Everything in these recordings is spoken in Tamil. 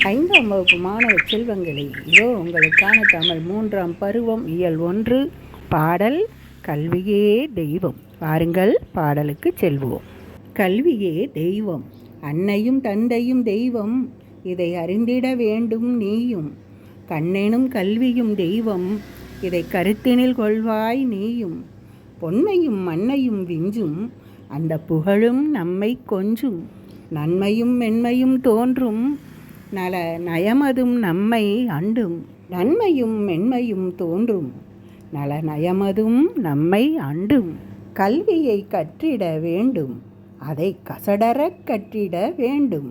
5ஆம் வகுப்பு மாணவ செல்வங்களே, இதோ உங்களுக்கான தமிழ் 3ஆம் பருவம் இயல் 1 பாடல் கல்வியே தெய்வம். பாருங்கள், பாடலுக்கு செல்வோம். கல்வியே தெய்வம், அன்னையும் தந்தையும் தெய்வம், இதை அறிந்திட வேண்டும் நீயும். கண்ணெனும் கல்வியும் தெய்வம், இதை கருத்தினில் கொள்வாய் நீயும். பொன்மையும் மண்ணையும் விஞ்சும், அந்த புகழும் நம்மை கொஞ்சும். நன்மையும் மென்மையும் தோன்றும், நல நயமதும் நம்மை அண்டும். நன்மையும் மென்மையும் தோன்றும், நல நயமதும் நம்மை அண்டும். கல்வியை கற்றிட வேண்டும், அதை கசடரக் கற்றிட வேண்டும்.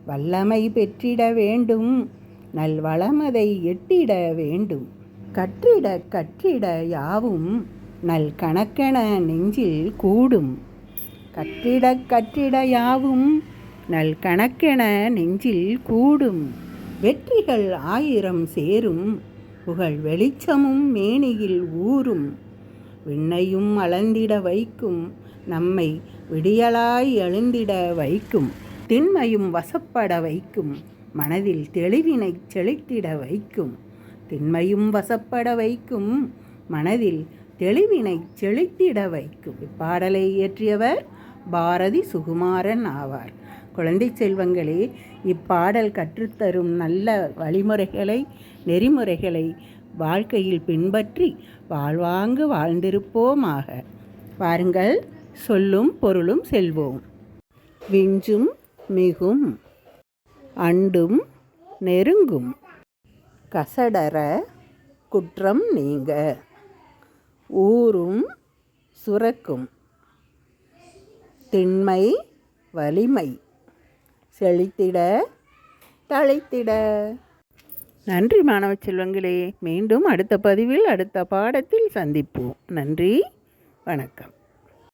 வல்லமை பெற்றிட வேண்டும், நல்வளமதை எட்டிட வேண்டும். கற்றிட கற்றிட யாவும் நல் கணக்கென நெஞ்சில் கூடும். கற்றிட கற்றிட யாவும் நல் கணக்கென நெஞ்சில் கூடும். வெற்றிகள் 1000 சேரும், புகழ் வெளிச்சமும் மேனியில் ஊறும். விண்ணையும் அளந்திட வைக்கும், நம்மை விடியலாய் எழுந்திட வைக்கும். திண்மையும் வசப்பட வைக்கும், மனதில் தெளிவினை செலுத்திட வைக்கும். திண்மையும் வசப்பட வைக்கும், மனதில் தெளிவினை செலுத்திட வைக்கும். இப்பாடலை இயற்றியவர் பாரதி சுகுமாரன் ஆவார். குழந்தை செல்வங்களே, இப்பாடல் கற்றுத்தரும் நல்ல வழிமுறைகளை, நெறிமுறைகளை வாழ்க்கையில் பின்பற்றி வாழ்வாங்கு வாழ்ந்திருப்போமாக. பாருங்கள், சொல்லும் பொருளும் செல்வோம். விஞ்சும் மிகும், அண்டும் நெருங்கும், கசடர குற்றம் நீங்க, ஊரும் சுரக்கும். திண்மை வலிமை, செழித்திட தழைத்திட. நன்றி மாணவ செல்வங்களே. மீண்டும் அடுத்த பதிவில் அடுத்த பாடத்தில் சந்திப்போம். நன்றி, வணக்கம்.